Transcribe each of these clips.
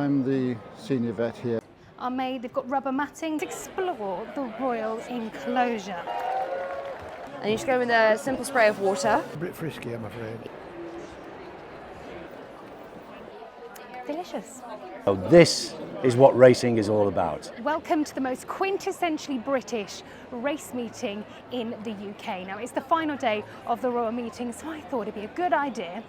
I'm the senior vet here. Are made, they've got rubber matting to explore the Royal Enclosure. And you just go in a simple spray of water. A bit frisky, I'm afraid. Delicious. So this is what racing is all about. Welcome to the most quintessentially British race meeting in the UK. Now, it's the final day of the Royal meeting, so I thought it'd be a good idea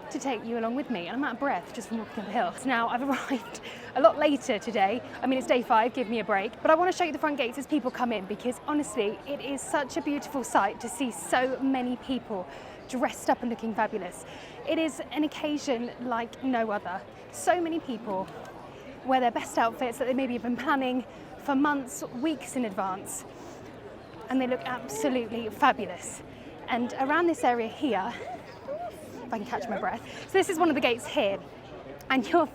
to take you along with me. And I'm out of breath just from walking up the hill. So now I've arrived a lot later today. I mean, it's day 5, give me a break. But I want to show you the front gates as people come in, because honestly, it is such a beautiful sight to see so many people dressed up and looking fabulous. It is an occasion like no other. So many people wear their best outfits that they maybe have been planning for months, weeks in advance, and they look absolutely fabulous. And around this area here, if I can catch my breath, so this is one of the gates here, and you'll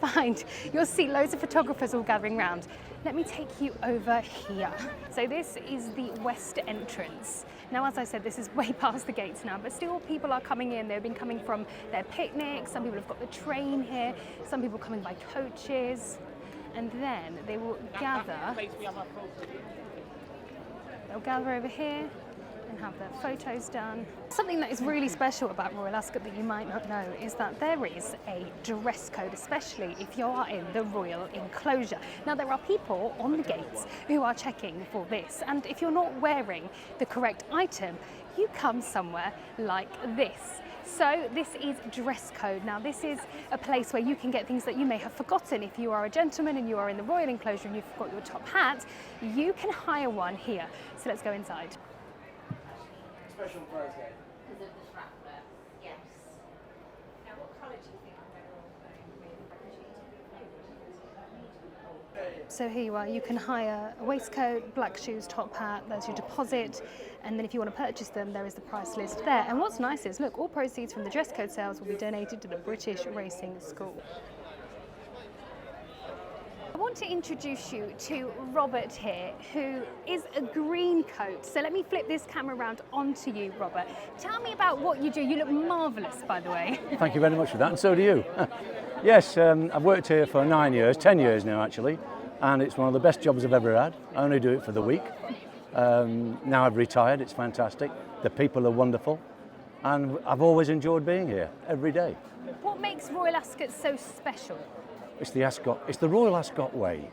see loads of photographers all gathering around. Let me take you over here. So this is the west entrance. Now, as I said, this is way past the gates now, but still people are coming in. They've been coming from their picnics. Some people have got the train here. Some people coming by coaches. And then they will gather. They'll gather over here and have their photos done. Something that is really special about Royal Ascot that you might not know is that there is a dress code, especially if you are in the Royal Enclosure. Now, there are people on the gates who are checking for this, and if you're not wearing the correct item, you come somewhere like this. So this is dress code. Now, this is a place where you can get things that you may have forgotten. If you are a gentleman and you are in the Royal Enclosure and you've forgot your top hat, you can hire one here. So let's go inside. Special process. Because of the strappler, yes. Now, what colour do you think I'm better off? So here you are, you can hire a waistcoat, black shoes, top hat, there's your deposit, and then if you want to purchase them, there is the price list there. And what's nice is, look, all proceeds from the dress code sales will be donated to the British Racing School. I want to introduce you to Robert here, who is a Greencoat. So let me flip this camera around onto you, Robert. Tell me about what you do. You look marvellous, by the way. Thank you very much for that, and so do you. Yes, I've worked here for 9 years, 10 years now actually, and it's one of the best jobs I've ever had. I only do it for the week. Now I've retired, it's fantastic. The people are wonderful, and I've always enjoyed being here every day. What makes Royal Ascot so special? It's the Ascot, it's the Royal Ascot way.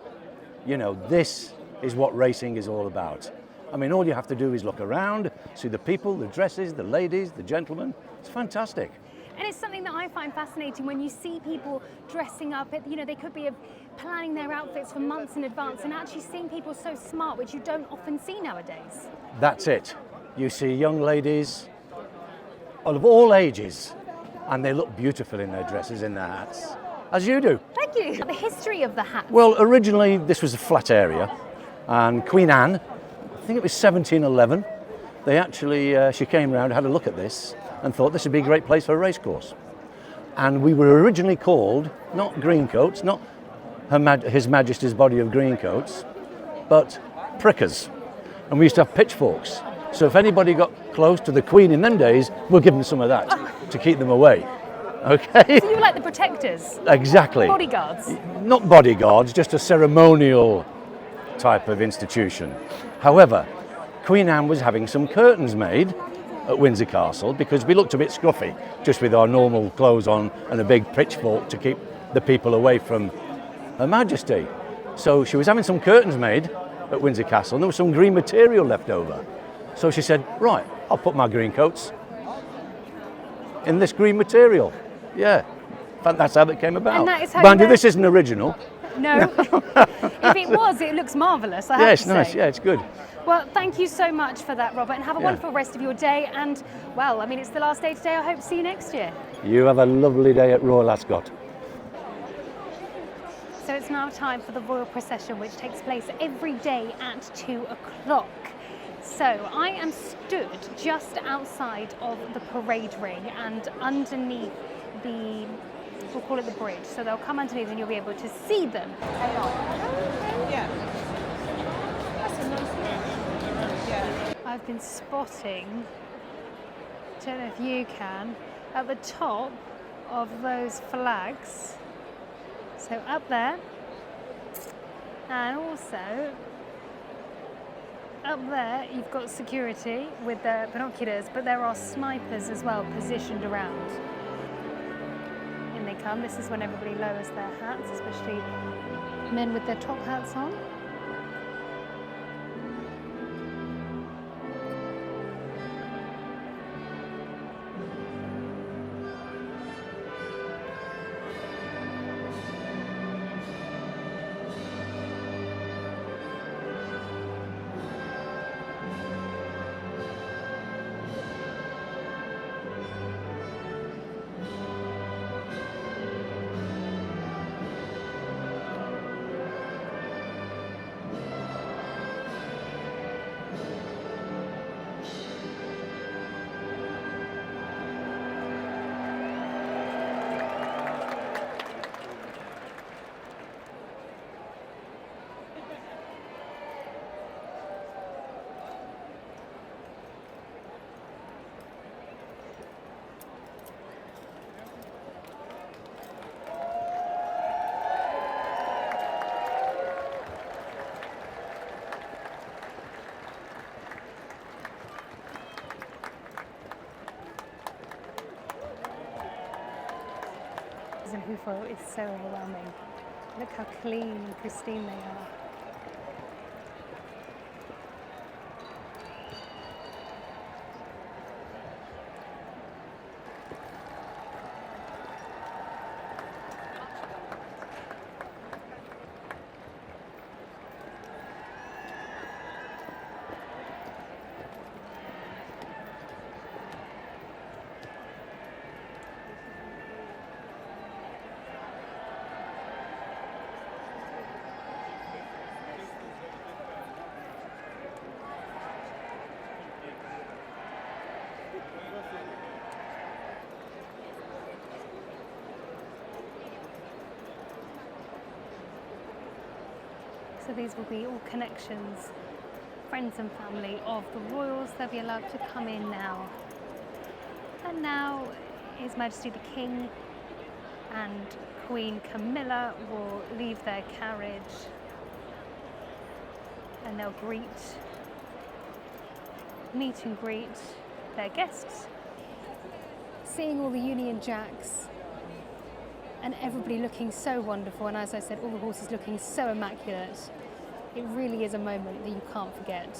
You know, this is what racing is all about. I mean, all you have to do is look around, see the people, the dresses, the ladies, the gentlemen. It's fantastic. And it's something that I find fascinating when you see people dressing up. You know, they could be planning their outfits for months in advance, and actually seeing people so smart, which you don't often see nowadays. That's it. You see young ladies of all ages, and they look beautiful in their dresses, in their hats, as you do. Thank you. The history of the hat. Well, originally this was a flat area, and Queen Anne, I think it was 1711, they actually, she came round, had a look at this, and thought this would be a great place for a racecourse. And we were originally called, not Greencoats, not His Majesty's body of Greencoats, but prickers. And we used to have pitchforks. So if anybody got close to the Queen in them days, we'll give them some of that to keep them away. Okay? So you were like the protectors? Exactly. Bodyguards? Not bodyguards, just a ceremonial type of institution. However, Queen Anne was having some curtains made at Windsor Castle because we looked a bit scruffy, just with our normal clothes on and a big pitchfork to keep the people away from Her Majesty. So she was having some curtains made at Windsor Castle, and there was some green material left over. So she said, right, I'll put my green coats in this green material. Yeah, that's how that came about. And that is how Mind you, this isn't original. No. If it was, it looks marvellous, I have to Yes, say. nice, yeah, it's good. Well, thank you so much for that, Robert, and have a wonderful rest of your day. And, well, I mean, it's the last day today. I hope to see you next year. You have a lovely day at Royal Ascot. So it's now time for the Royal Procession, which takes place every day at 2 o'clock. So I am stood just outside of the parade ring and underneath the, we'll call it the bridge. So they'll come underneath and you'll be able to see them. I've been spotting, I don't know if you can, at the top of those flags, So up there, and also up there you've got security with their binoculars, but there are snipers as well positioned around. In they come. This is when everybody lowers their hats, especially men with their top hats on. And Hufo is so overwhelming. Look how clean and pristine they are. So these will be all connections, friends and family of the royals. They'll be allowed to come in now. And now His Majesty the King and Queen Camilla will leave their carriage and they'll meet and greet their guests. Seeing all the Union Jacks and everybody looking so wonderful, and as I said, all the horses looking so immaculate, it really is a moment that you can't forget.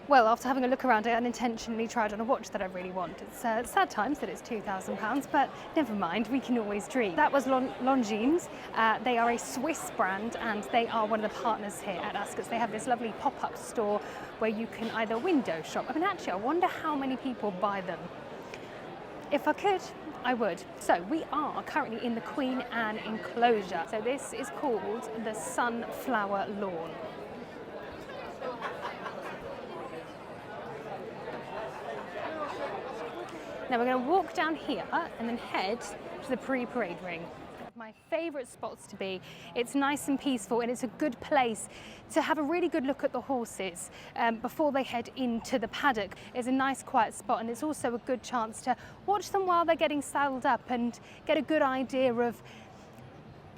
Well, after having a look around, I unintentionally tried on a watch that I really want. It's sad times that it's £2,000, but never mind, we can always dream. That was Longines. They are a Swiss brand and they are one of the partners here at Ascot. They have this lovely pop-up store where you can either window shop. I mean, actually, I wonder how many people buy them. If I could, I would. So we are currently in the Queen Anne Enclosure. So this is called the Sunflower Lawn. Now we're going to walk down here and then head to the pre-parade ring. My favourite spots to be. It's nice and peaceful and it's a good place to have a really good look at the horses before they head into the paddock. It's a nice quiet spot and it's also a good chance to watch them while they're getting saddled up and get a good idea of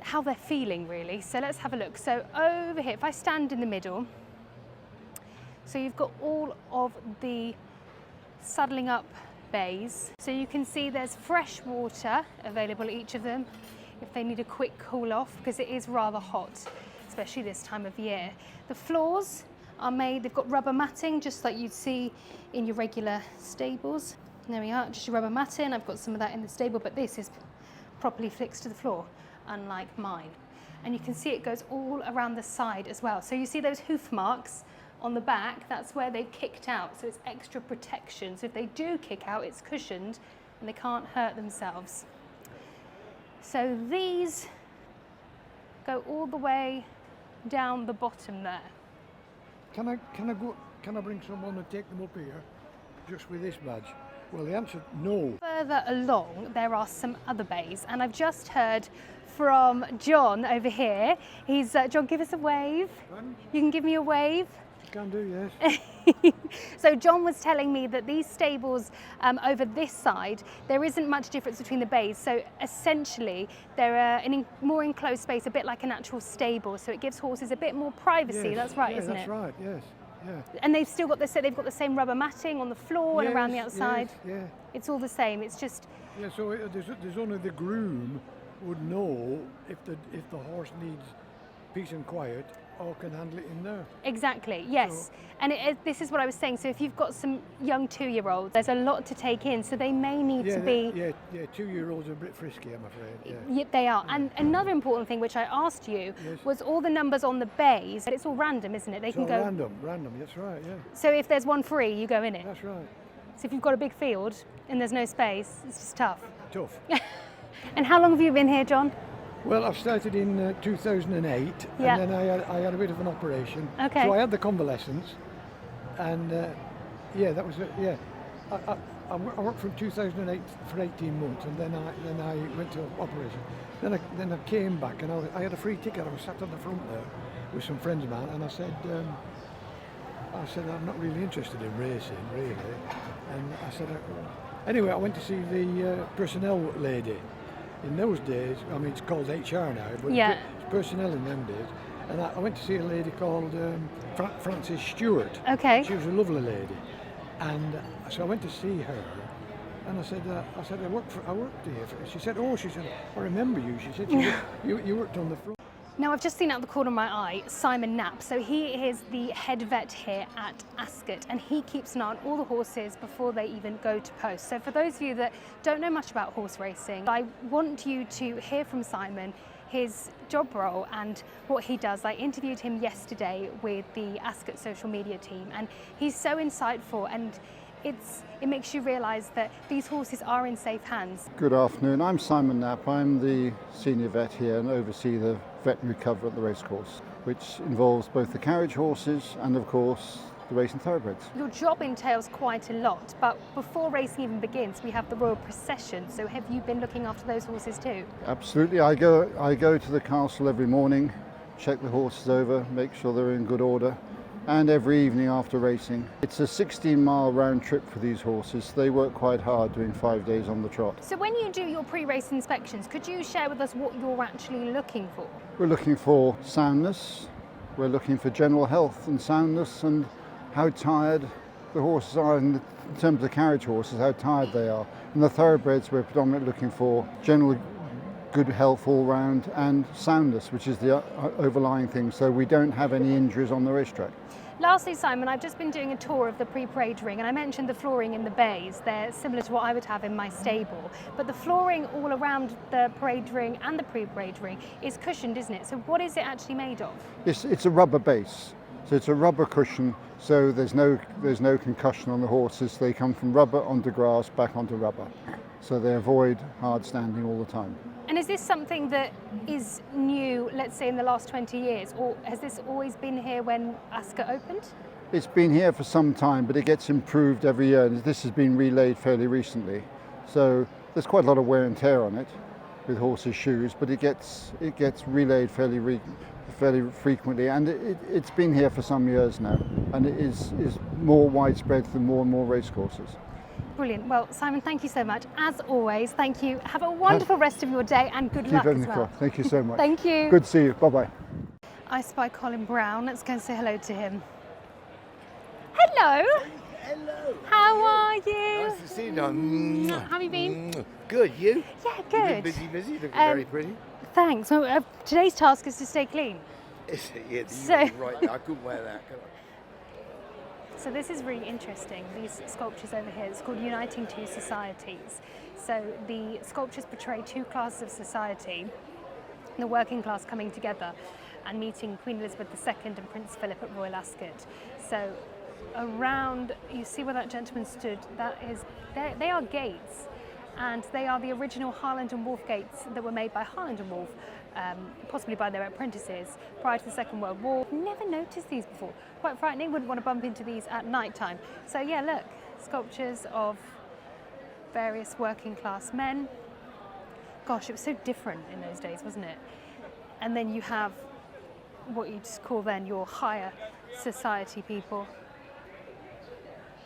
how they're feeling really. So let's have a look. So over here, if I stand in the middle, so you've got all of the saddling up bays. So you can see there's fresh water available at each of them. if they need a quick cool off, because it is rather hot, especially this time of year. The floors are made, they've got rubber matting, just like you'd see in your regular stables. There we are, just your rubber matting. I've got some of that in the stable, but this is properly fixed to the floor, unlike mine. And you can see it goes all around the side as well. So you see those hoof marks on the back, that's where they kicked out, so it's extra protection. So if they do kick out, it's cushioned and they can't hurt themselves. So these go all the way down the bottom there. Can I bring someone and take them up here, just with this badge? Well, the answer, no. Further along, there are some other bays, and I've just heard from John over here. He's, John, give us a wave. Pardon? You can give me a wave. Can do, yes. So John was telling me that these stables over this side, there isn't much difference between the bays. So essentially, they're more enclosed space, a bit like an actual stable. So it gives horses a bit more privacy. Yes. That's right, yeah, isn't that's it? Right, yes. Yeah. And they've still got they've got the same rubber matting on the floor and around the outside. Yes, yeah. It's all the same. It's just. Yeah. So there's only the groom would know if the horse needs peace and quiet or can handle it in there. Exactly, yes. And this is what I was saying. So if you've got some young 2-year-olds, there's a lot to take in. So they may need to be... Yeah, 2-year-olds are a bit frisky, I'm afraid. Yeah. Yeah, they are. And another important thing, which I asked you, was all the numbers on the bays. But it's all random, isn't it? They can go... Random, that's right, yeah. So if there's one free, you go in it? That's right. So if you've got a big field and there's no space, it's just tough. Tough. And how long have you been here, John? Well, I started in 2008, Yeah. and then I had a bit of an operation. Okay. So I had the convalescence, and that was it. Yeah, I worked from 2008 for 18 months, and then I went to operation. Then I came back, and I had a free ticket. I was sat on the front there with some friends of mine, and I said I'm not really interested in racing, really. And I said, anyway, I went to see the personnel lady. In those days, I mean, it's called HR now, but it's personnel in them days. And I went to see a lady called Frances Stewart. Okay. She was a lovely lady. And so I went to see her, and I said, I worked here. She said, I remember you. She said, you worked on the front. Now, I've just seen out the corner of my eye Simon Knapp. So he is the head vet here at Ascot, and he keeps an eye on all the horses before they even go to post. So for those of you that don't know much about horse racing, I want you to hear from Simon, his job role and what he does. I interviewed him yesterday with the Ascot social media team, and he's so insightful, and it makes you realise that these horses are in safe hands. Good afternoon, I'm Simon Knapp. I'm the senior vet here and oversee the veterinary cover at the racecourse, which involves both the carriage horses and, of course, the racing thoroughbreds. Your job entails quite a lot, but before racing even begins, we have the Royal Procession. So have you been looking after those horses too? Absolutely. I go to the castle every morning, check the horses over, make sure they're in good order, and every evening after racing. It's a 16-mile round trip for these horses. They work quite hard doing 5 days on the trot. So when you do your pre-race inspections, could you share with us what you're actually looking for? We're looking for soundness, we're looking for general health and soundness, and how tired the horses are, in terms of the carriage horses, how tired they are. In the thoroughbreds, we're predominantly looking for general good health all round and soundness, which is the overlying thing, so we don't have any injuries on the racetrack. Lastly, Simon, I've just been doing a tour of the pre-parade ring, and I mentioned the flooring in the bays. They're similar to what I would have in my stable, but the flooring all around the parade ring and the pre-parade ring is cushioned, isn't it? So what is it actually made of? It's a rubber base, so it's a rubber cushion, so there's no concussion on the horses. They come from rubber onto grass, back onto rubber, so they avoid hard standing all the time. And is this something that is new, let's say in the last 20 years, or has this always been here when Ascot opened? It's been here for some time, but it gets improved every year. This has been relaid fairly recently, so there's quite a lot of wear and tear on it with horses' shoes, but it gets relayed fairly frequently, and it's been here for some years now, and it is more widespread than more and more racecourses. Brilliant. Well, Simon, thank you so much. As always, thank you. Have a wonderful rest of your day, and good luck as well. Thank you so much. Thank you. Good to see you. Bye-bye. I spy Colin Brown. Let's go and say hello to him. Hello. Hello. How are you? Nice to see you. How have you been? Good. You? Yeah, You've been good. busy. Looking very pretty. Thanks. So, today's task is to stay clean. Is it? Yeah, So- you're right. I couldn't wear that. Could I? So this is really interesting, these sculptures over here. It's called Uniting Two Societies. So the sculptures portray two classes of society, the working class coming together and meeting Queen Elizabeth II and Prince Philip at Royal Ascot. So around, you see where that gentleman stood, they are gates, and they are the original Harland and Wolff gates that were made by Harland and Wolff, possibly by their apprentices prior to the Second World War. Never noticed these before. Quite frightening, wouldn't want to bump into these at night time. So yeah, look, sculptures of various working class men. Gosh, it was so different in those days, wasn't it? And then you have what you'd call then your higher society people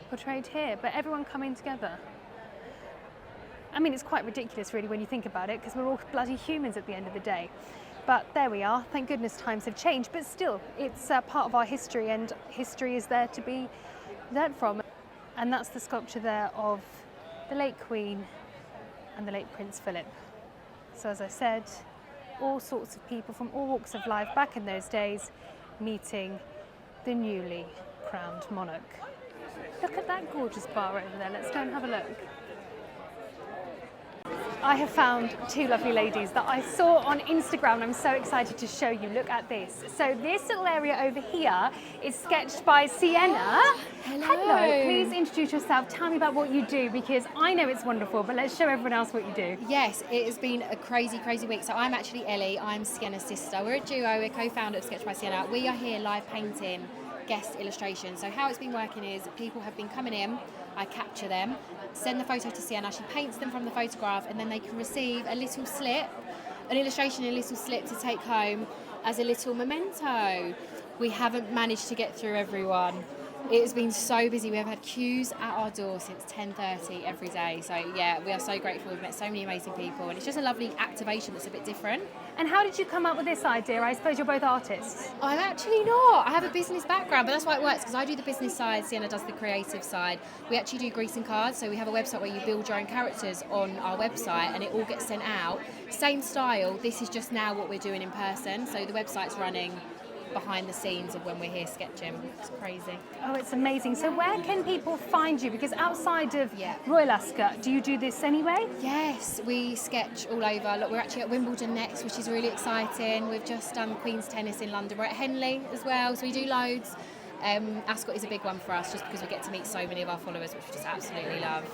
portrayed here, but everyone coming together. I mean, it's quite ridiculous really when you think about it, because we're all bloody humans at the end of the day. But there we are, thank goodness times have changed, but still, it's part of our history, and history is there to be learnt from. And that's the sculpture there of the late Queen and the late Prince Philip. So as I said, all sorts of people from all walks of life back in those days meeting the newly crowned monarch. Look at that gorgeous bar over there, let's go and have a look. I have found two lovely ladies that I saw on Instagram and I'm so excited to show you. Look at this. So this little area over here is sketched by Sienna. Hello. Please introduce yourself. Tell me about what you do, because I know it's wonderful, but let's show everyone else what you do. Yes, it has been a crazy, crazy week. So I'm actually Ellie. I'm Sienna's sister. We're a duo. We're co-founder of Sketch by Sienna. We are here live painting guest illustrations. So how it's been working is people have been coming in, I capture them, send the photo to Sienna, she paints them from the photograph, and then they can receive a little slip, an illustration, a little slip to take home as a little memento. We haven't managed to get through everyone. It has been so busy. We have had queues at our door since 10:30 every day. So yeah, we are so grateful. We've met so many amazing people, and it's just a lovely activation that's a bit different. And how did you come up with this idea? I suppose you're both artists. I'm actually not. I have a business background, but that's why it works, because I do the business side, Sienna does the creative side. We actually do greeting cards, so we have a website where you build your own characters on our website and it all gets sent out. Same style, this is just now what we're doing in person, so the website's running behind the scenes of when we're here sketching. It's crazy. Oh, it's amazing. So where can people find you? Because outside of Royal Ascot, do you do this anyway? Yes, we sketch all over. Look, we're actually at Wimbledon next, which is really exciting. We've just done Queen's Tennis in London. We're at Henley as well, so we do loads. Ascot is a big one for us just because we get to meet so many of our followers, which we just absolutely love.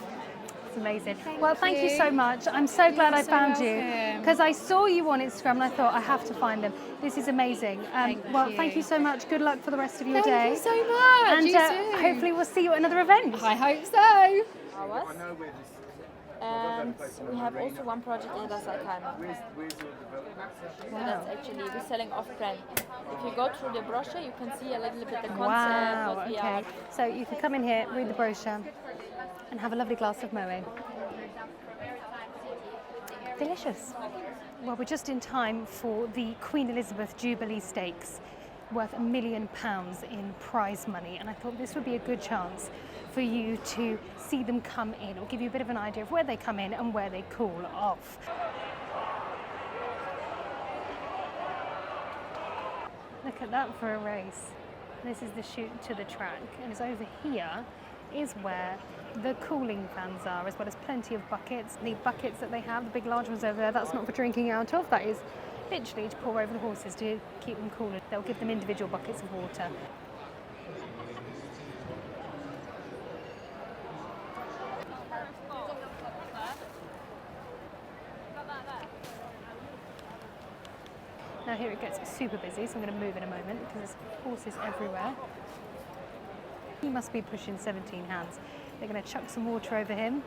Amazing. Thank you so much. I'm so glad I found you, because I saw you on Instagram and I thought I have to find them. This is amazing. Thank you so much. Good luck for the rest of your day. Thank you so much. And You too. hopefully we'll see you at another event. I hope so. Hours. And we have also one project in Ascot. So that's actually, we're selling off-brand. If you go through the brochure, you can see a little bit the concept, Wow, what we okay. are. So you can come in here, read the brochure, and have a lovely glass of Moët. Delicious. Well, we're just in time for the Queen Elizabeth Jubilee Stakes, worth £1 million in prize money, and I thought this would be a good chance for you to see them come in, or give you a bit of an idea of where they come in and where they cool off. Look at that for a race. This is the chute to the track, and it's over here is where the cooling fans are, as well as plenty of buckets. The buckets that they have, the big large ones over there, that's not for drinking out of, that is literally to pour over the horses to keep them cooler. They'll give them individual buckets of water. Now here it gets super busy, so I'm going to move in a moment because there's horses everywhere. He must be pushing 17 hands. They're going to chuck some water over him.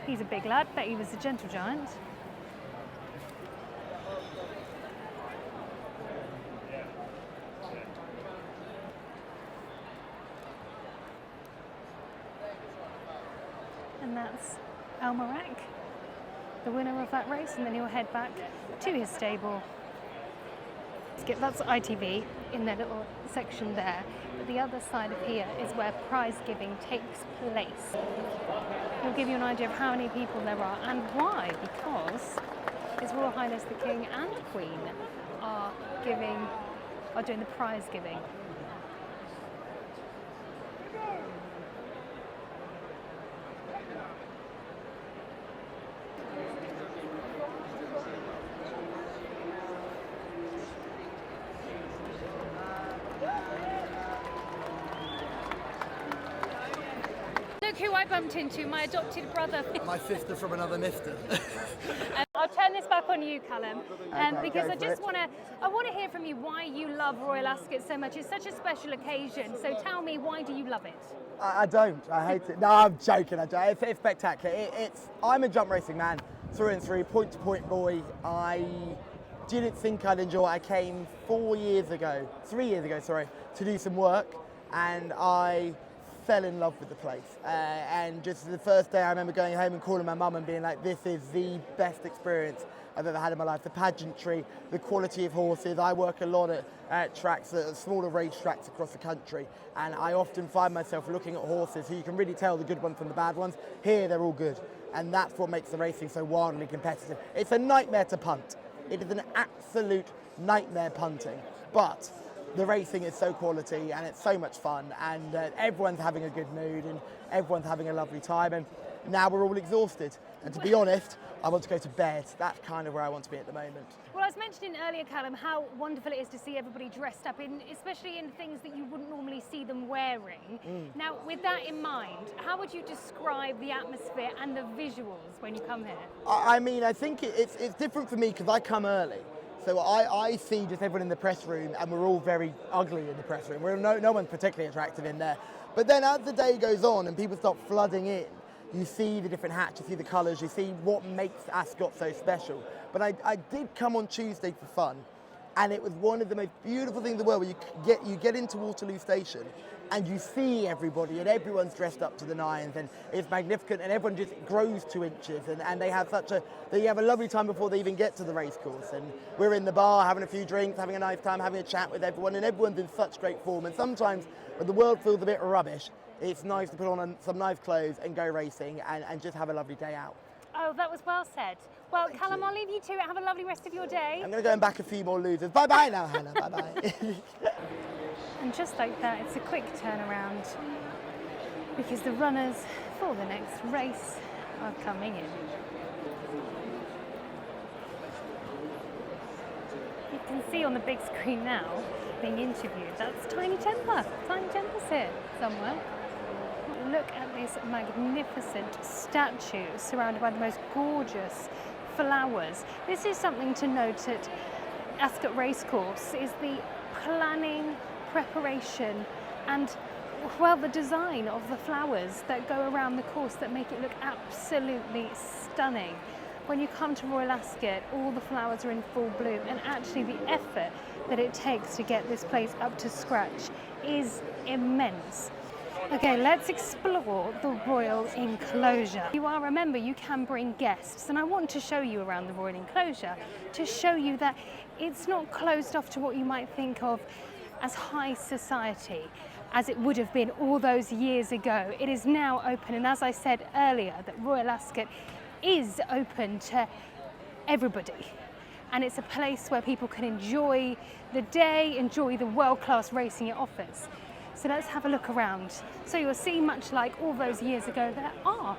He's a big lad, bet he was a gentle giant. And that's Almarac, the winner of that race, and then he'll head back to his stable That's ITV in their little section there. But the other side of here is where prize giving takes place. It'll give you an idea of how many people there are and why, because His Royal Highness the King and Queen are doing the prize giving. Look who I bumped into, my adopted brother. My sister from another mister. I'll turn this back on you, Callum, because I just want to hear from you why you love Royal Ascot so much. It's such a special occasion. So tell me, why do you love it? I don't. I hate it. No, I'm joking. It's spectacular. I'm a jump racing man through and through, point to point boy. I didn't think I'd enjoy it. I came 3 years ago, to do some work, and I fell in love with the place. And just the first day I remember going home and calling my mum and being like, this is the best experience I've ever had in my life. The pageantry, the quality of horses. I work a lot at tracks, at smaller race tracks across the country, and I often find myself looking at horses who you can really tell the good ones from the bad ones. Here they're all good, and that's what makes the racing so wildly competitive. It's a nightmare to punt. It is an absolute nightmare punting, but the racing is so quality and it's so much fun, and everyone's having a good mood and everyone's having a lovely time, and now we're all exhausted, and to be honest, I want to go to bed. That's kind of where I want to be at the moment. Well, I was mentioning earlier, Callum, how wonderful it is to see everybody dressed up, especially in things that you wouldn't normally see them wearing. Now, with that in mind, how would you describe the atmosphere and the visuals when you come here? I mean, I think it's different for me because I come early. So I see just everyone in the press room, and we're all very ugly in the press room. No one's particularly attractive in there. But then as the day goes on and people start flooding in, you see the different hats, you see the colours, you see what makes Ascot so special. But I did come on Tuesday for fun, and it was one of the most beautiful things in the world where you get into Waterloo Station and you see everybody, and everyone's dressed up to the nines, and it's magnificent, and everyone just grows 2 inches, and they have a lovely time before they even get to the racecourse. And we're in the bar having a few drinks, having a nice time, having a chat with everyone, and everyone's in such great form. And sometimes when the world feels a bit rubbish, it's nice to put on some nice clothes and go racing and just have a lovely day out. Oh, that was well said. Well, Callum, I'll leave you to it. Have a lovely rest of your day. I'm going to go and back a few more losers. Bye-bye now, Hannah. Bye-bye. And just like that, it's a quick turnaround because the runners for the next race are coming in. You can see on the big screen now being interviewed. That's Tiny Temper. Tiny Temper's here somewhere. Look at this magnificent statue surrounded by the most gorgeous flowers. This is something to note at Ascot Racecourse, is the planning, preparation and, well, the design of the flowers that go around the course that make it look absolutely stunning. When you come to Royal Ascot, all the flowers are in full bloom, and actually the effort that it takes to get this place up to scratch is immense. Okay, let's explore the Royal Enclosure. Remember, you can bring guests, and I want to show you around the Royal Enclosure to show you that it's not closed off to what you might think of as high society, as it would have been all those years ago. It is now open, and as I said earlier, that Royal Ascot is open to everybody. And it's a place where people can enjoy the day, enjoy the world-class racing it offers. So let's have a look around. So you'll see, much like all those years ago, there are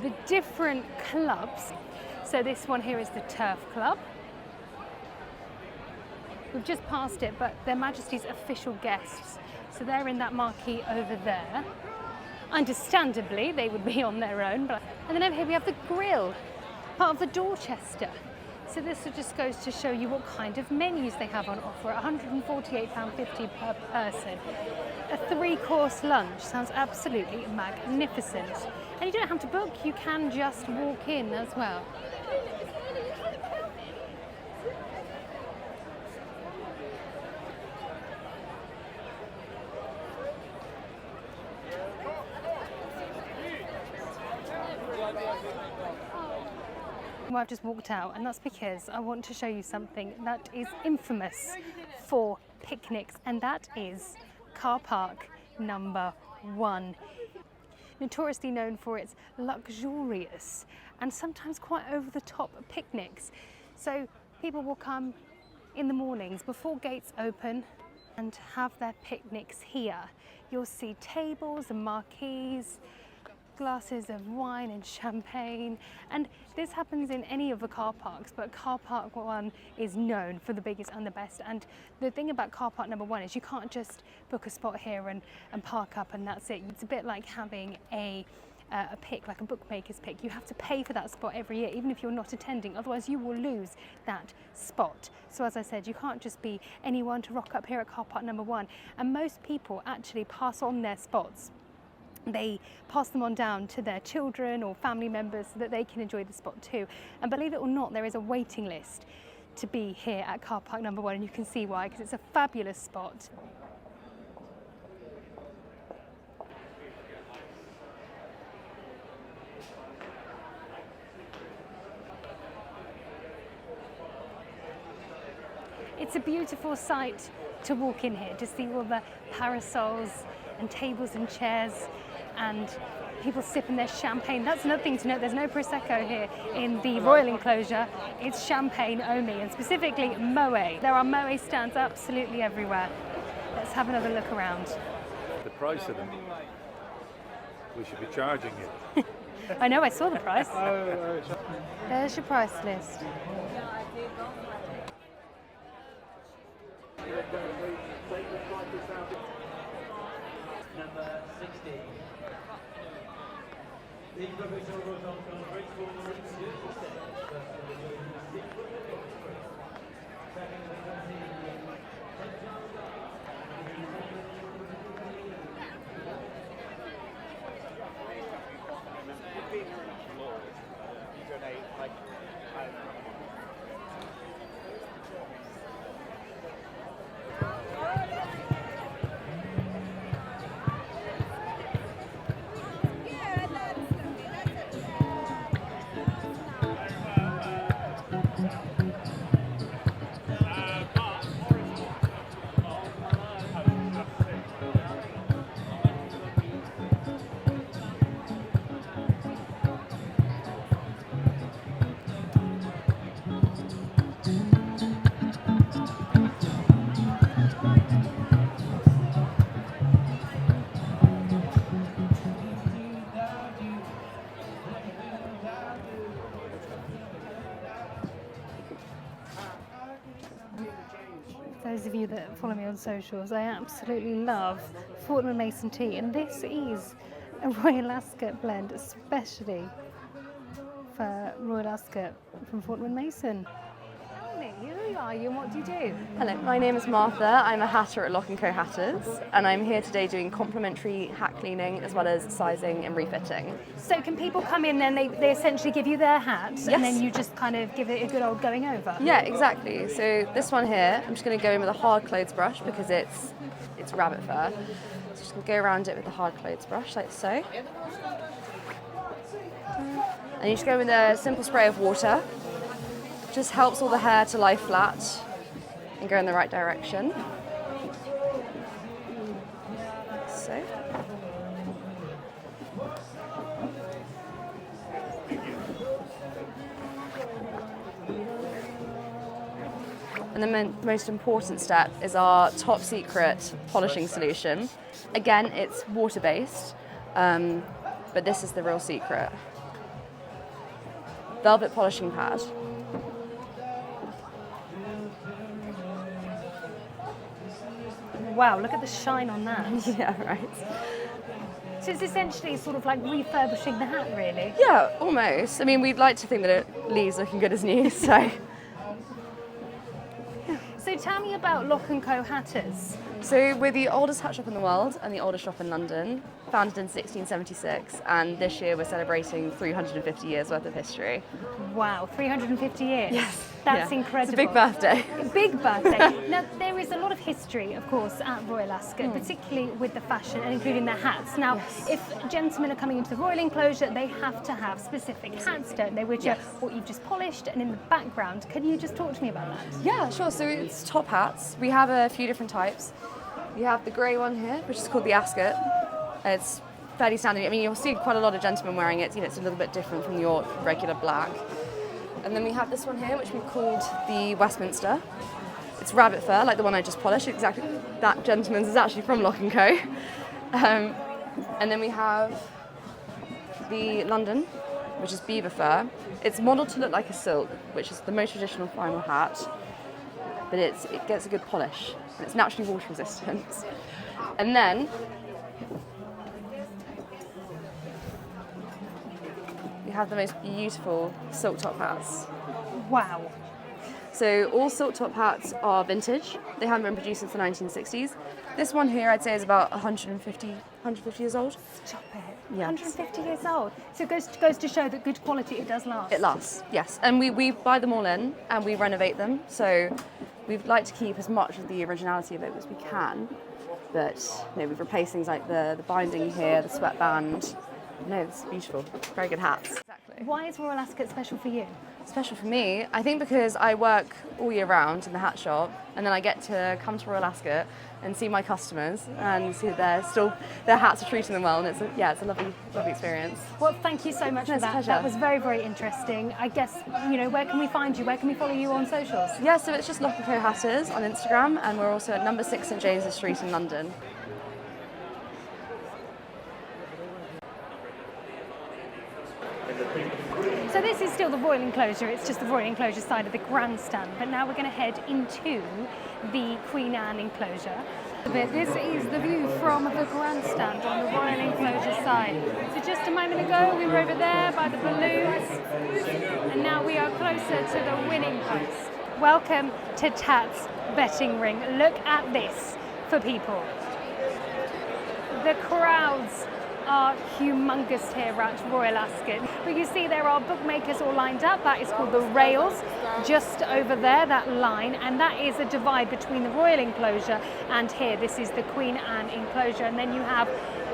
the different clubs. So this one here is the Turf Club. We've just passed it, but Their Majesty's official guests. So they're in that marquee over there. Understandably, they would be on their own. And then over here we have the Grill, part of the Dorchester. So this just goes to show you what kind of menus they have on offer. £148.50 per person. A 3-course lunch sounds absolutely magnificent. And you don't have to book, you can just walk in as well. Well, I've just walked out, and that's because I want to show you something that is infamous for picnics, and that is car park number 1. Notoriously known for its luxurious and sometimes quite over-the-top picnics. So people will come in the mornings before gates open and have their picnics here. You'll see tables and marquees, glasses of wine and champagne, and this happens in any of the car parks, but car park 1 is known for the biggest and the best. And the thing about car park number 1 is you can't just book a spot here and park up and that's it. It's a bit like having a pick, like a bookmaker's pick. You have to pay for that spot every year, even if you're not attending, otherwise you will lose that spot. So as I said, you can't just be anyone to rock up here at car park number 1, and most people actually pass on their spots. They pass them on down to their children or family members so that they can enjoy the spot too. And believe it or not, there is a waiting list to be here at car park number 1, and you can see why, because it's a fabulous spot. It's a beautiful sight to walk in here, to see all the parasols and tables and chairs and people sipping their champagne. That's another thing to note, there's no Prosecco here in the Royal Enclosure, it's champagne only, and specifically Moët. There are Moët stands absolutely everywhere. Let's have another look around. The price of them, we should be charging you. I know, I saw the price. There's your price list. Number 16. The Professor goes on from Greencoats 6 years to stay. Those of you that follow me on socials, I absolutely love Fortnum & Mason tea, and this is a Royal Ascot blend, especially for Royal Ascot from Fortnum & Mason. Tell me, who are you and what do you do? Hello, my name is Martha. I'm a hatter at Lock & Co Hatters, and I'm here today doing complimentary hat cleaning as well as sizing and refitting. So can people come in and they essentially give you their hat, Yes. and then you just kind of give it a good old going over? Yeah, exactly. So this one here, I'm just going to go in with a hard clothes brush because it's rabbit fur. So just going to go around it with the hard clothes brush like so. And you just go with a simple spray of water. Just helps all the hair to lie flat and go in the right direction. So. And the most important step is our top secret polishing solution. Again, it's water-based, but this is the real secret. Velvet polishing pad. Wow, look at the shine on that. Yeah, right. So it's essentially sort of like refurbishing the hat, really? Yeah, almost. I mean, we'd like to think that it leaves looking good as new, so. So tell me about Lock & Co Hatters. So we're the oldest hat shop in the world and the oldest shop in London. founded in 1676, and this year we're celebrating 350 years worth of history. Wow, 350 years. Yes. That's Yeah. incredible. It's a big birthday. Big birthday. Now, there is a lot of history, of course, at Royal Ascot, particularly with the fashion and including the hats. Now, if gentlemen are coming into the Royal Enclosure, they have to have specific hats, don't they, which are what you've just polished and in the background. Can you just talk to me about that? Yeah, sure. So it's top hats. We have a few different types. You have the grey one here, which is called the Ascot. It's fairly standard. I mean, you'll see quite a lot of gentlemen wearing it. You know, it's a little bit different from your regular black. And then we have this one here, which we've called the Westminster. It's rabbit fur, like the one I just polished. Exactly, that gentleman's is actually from Lock & Co. And then we have the London, which is beaver fur. It's modelled to look like a silk, which is the most traditional final hat, but it gets a good polish, and it's naturally water resistant. And then we have the most beautiful silk top hats. Wow. So all silk top hats are vintage. They haven't been produced since the 1960s. This one here I'd say is about 150 years old. Stop it. Yes. 150 years old. So it goes to show that good quality, it does last. It lasts, yes. And we buy them all in and we renovate them. So we'd like to keep as much of the originality of it as we can. But we've replaced things like the binding here, the sweatband. No, it's beautiful. Very good hats. Exactly. Why is Royal Ascot special for you? Special for me, I think because I work all year round in the hat shop, and then I get to come to Royal Ascot and see my customers and see their hats are treating them well, and it's a lovely experience. Well, thank you so much for It's a that. pleasure. That was very, very interesting. I guess, where can we find you? Where can we follow you on socials? Yeah, so it's just Lock & Co Hatters on Instagram, and we're also at number 6 St James's Street in London. So this is still the Royal Enclosure, it's just the Royal Enclosure side of the grandstand, but now we're going to head into the Queen Anne Enclosure. This is the view from the grandstand on the Royal Enclosure side. So just a moment ago we were over there by the balloons, and now we are closer to the winning post. Welcome to Tat's betting ring. Look at this for people. The crowds are humongous here at Royal Ascot. But you see there are bookmakers all lined up. That is called the rails, just over there, that line, and that is a divide between the Royal Enclosure and here. This is the Queen Anne Enclosure, and then you have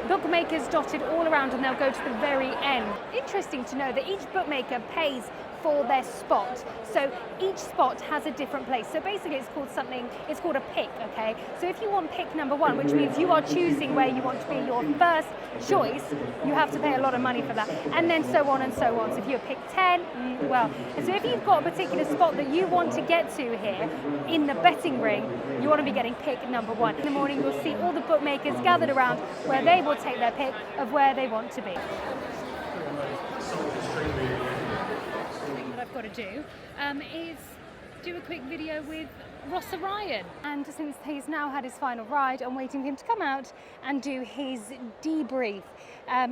bookmakers dotted all around, and they'll go to the very end. Interesting to know that each bookmaker pays for their spot. So each spot has a different place. So basically it's called a pick, okay? So if you want pick number 1, which means you are choosing where you want to be your first choice, you have to pay a lot of money for that. And then so on and so on. So if you're pick 10, and so if you've got a particular spot that you want to get to here in the betting ring, you want to be getting pick number 1. In the morning you'll see all the bookmakers gathered around where they will take their pick of where they want to be. What I've got to do is do a quick video with Ross Orion, and since he's now had his final ride, I'm waiting for him to come out and do his debrief.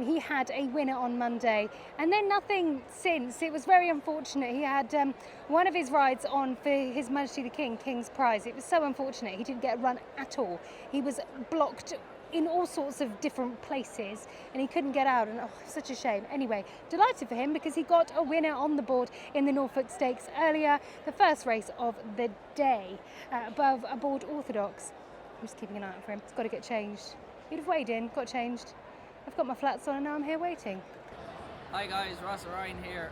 He had a winner on Monday and then nothing since. It was very unfortunate. He had one of his rides on for His Majesty the King's Prize. It was so unfortunate he didn't get a run at all. He was blocked in all sorts of different places and he couldn't get out, and such a shame. Anyway, delighted for him because he got a winner on the board in the Norfolk Stakes earlier, the first race of the day, aboard Orthodox. I'm just keeping an eye out for him. It's got to get changed. He'd have weighed in, got changed. I've got my flats on and now I'm here waiting. Hi guys, Ross Orion here,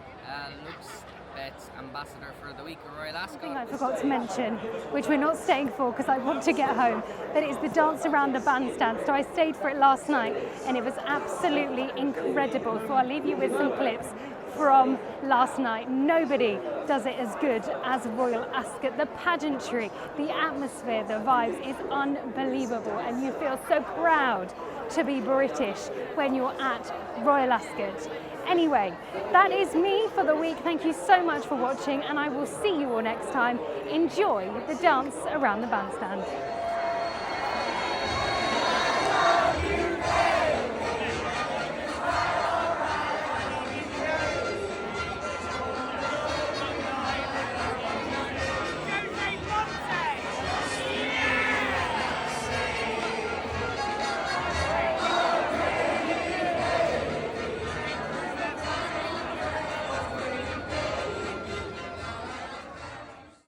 Luke's Bet's ambassador for the week of Royal Ascot. Something I forgot to mention, which we're not staying for because I want to get home, that is the dance around the bandstand. So I stayed for it last night and it was absolutely incredible. So I'll leave you with some clips from last night. Nobody does it as good as Royal Ascot. The pageantry, the atmosphere, the vibes is unbelievable, and you feel so proud to be British when you're at Royal Ascot. Anyway, that is me for the week. Thank you so much for watching, and I will see you all next time. Enjoy the dance around the bandstand.